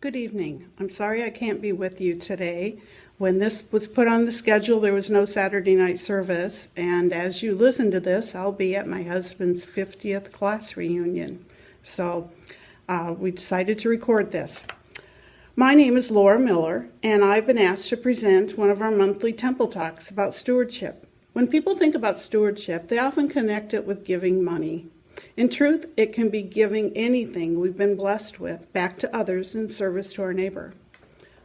Good evening. I'm sorry I can't be with you today. When this was put on the schedule, there was no Saturday night service, and as you listen to this, I'll be at my husband's 50th class reunion. So we decided to record this. My name is Laura Miller, and I've been asked to present one of our monthly temple talks about stewardship. When people think about stewardship, they often connect it with giving money. In truth, it can be giving anything we've been blessed with back to others in service to our neighbor.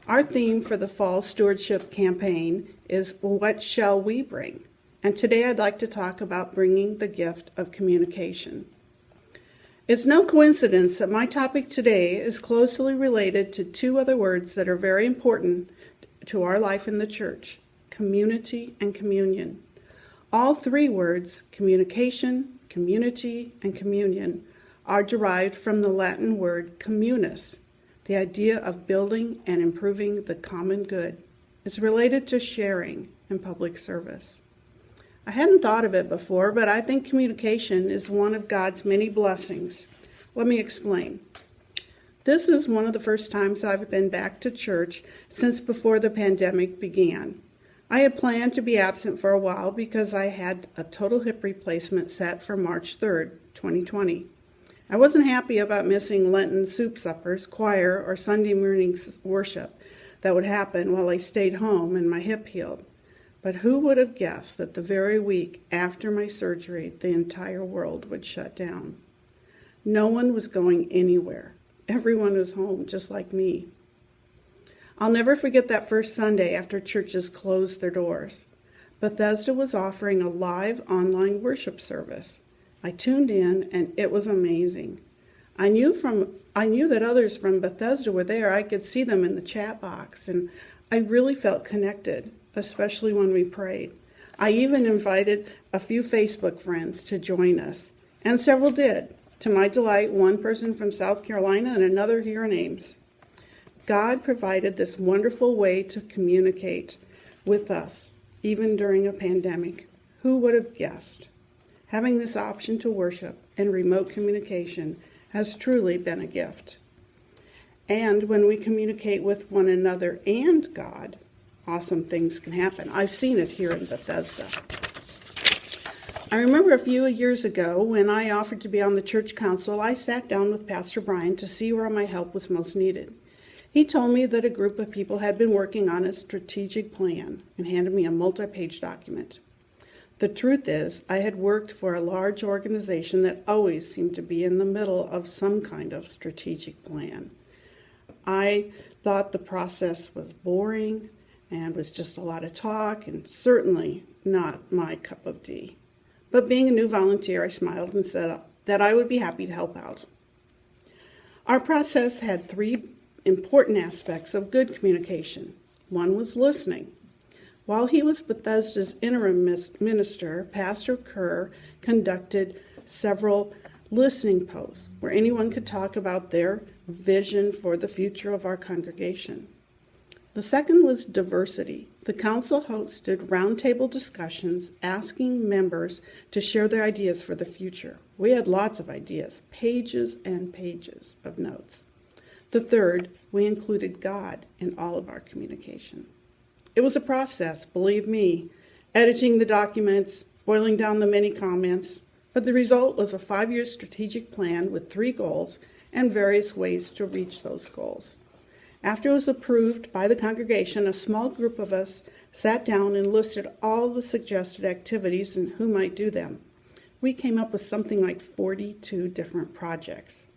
Our theme for the fall stewardship campaign is What Shall We Bring? And today I'd like to talk about bringing the gift of communication. It's no coincidence that my topic today is closely related to two other words that are very important to our life in the church: community and communion. All three words, communication, community, and communion, are derived from the Latin word communis, the idea of building and improving the common good. It's related to sharing in public service. I hadn't thought of it before, but I think communication is one of God's many blessings. Let me explain. This is one of the first times I've been back to church since before the pandemic began. I had planned to be absent for a while because I had a total hip replacement set for March 3rd, 2020. I wasn't happy about missing Lenten soup suppers, choir, or Sunday morning worship that would happen while I stayed home and my hip healed. But who would have guessed that the very week after my surgery, the entire world would shut down? No one was going anywhere. Everyone was home, just like me. I'll never forget that first Sunday after churches closed their doors. Bethesda was offering a live online worship service. I tuned in and it was amazing. I knew that others from Bethesda were there. I could see them in the chat box, and I really felt connected, especially when we prayed. I even invited a few Facebook friends to join us, and several did. To my delight, one person from South Carolina and another here in Ames. God provided this wonderful way to communicate with us, even during a pandemic. Who would have guessed? Having this option to worship and remote communication has truly been a gift. And when we communicate with one another and God, awesome things can happen. I've seen it here in Bethesda. I remember a few years ago when I offered to be on the church council, I sat down with Pastor Brian to see where my help was most needed. He told me that a group of people had been working on a strategic plan and handed me a multi-page document. The truth is, I had worked for a large organization that always seemed to be in the middle of some kind of strategic plan. I thought the process was boring and was just a lot of talk and certainly not my cup of tea. But being a new volunteer, I smiled and said that I would be happy to help out. Our process had three important aspects of good communication. One was listening. While he was Bethesda's interim minister, Pastor Kerr conducted several listening posts where anyone could talk about their vision for the future of our congregation. The second was diversity. The council hosted roundtable discussions asking members to share their ideas for the future. We had lots of ideas, pages and pages of notes. The third, we included God in all of our communication. It was a process, believe me, editing the documents, boiling down the many comments, but the result was a 5-year strategic plan with 3 goals and various ways to reach those goals. After it was approved by the congregation, a small group of us sat down and listed all the suggested activities and who might do them. We came up with something like 42 different projects.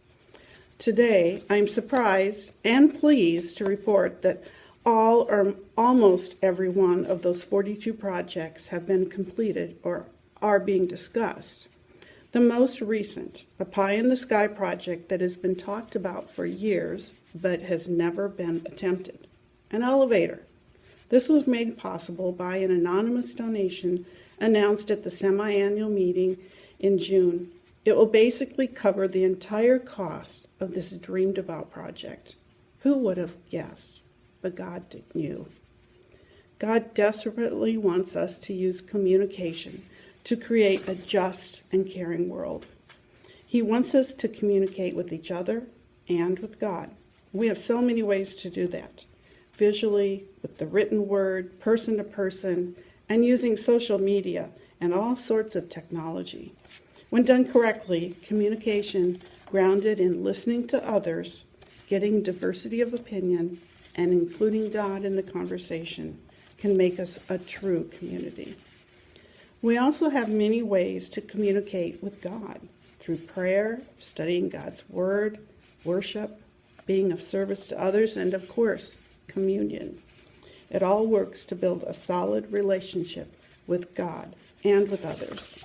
Today, I'm surprised and pleased to report that all or almost every one of those 42 projects have been completed or are being discussed. The most recent, a pie-in-the-sky project that has been talked about for years but has never been attempted. An elevator. This was made possible by an anonymous donation announced at the semi-annual meeting in June. It will basically cover the entire cost of this dreamed-about project. Who would have guessed? But God knew. God desperately wants us to use communication to create a just and caring world. He wants us to communicate with each other and with God. We have so many ways to do that. Visually, with the written word, person to person, and using social media and all sorts of technology. When done correctly, communication grounded in listening to others, getting diversity of opinion, and including God in the conversation can make us a true community. We also have many ways to communicate with God through prayer, studying God's Word, worship, being of service to others, and of course, communion. It all works to build a solid relationship with God and with others.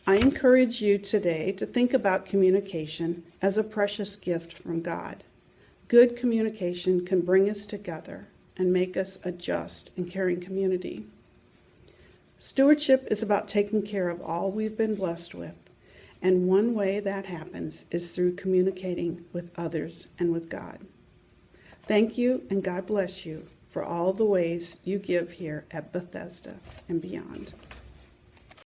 I encourage you today to think about communication as a precious gift from God. Good communication can bring us together and make us a just and caring community. Stewardship is about taking care of all we've been blessed with, and one way that happens is through communicating with others and with God. Thank you, and God bless you for all the ways you give here at Bethesda and beyond.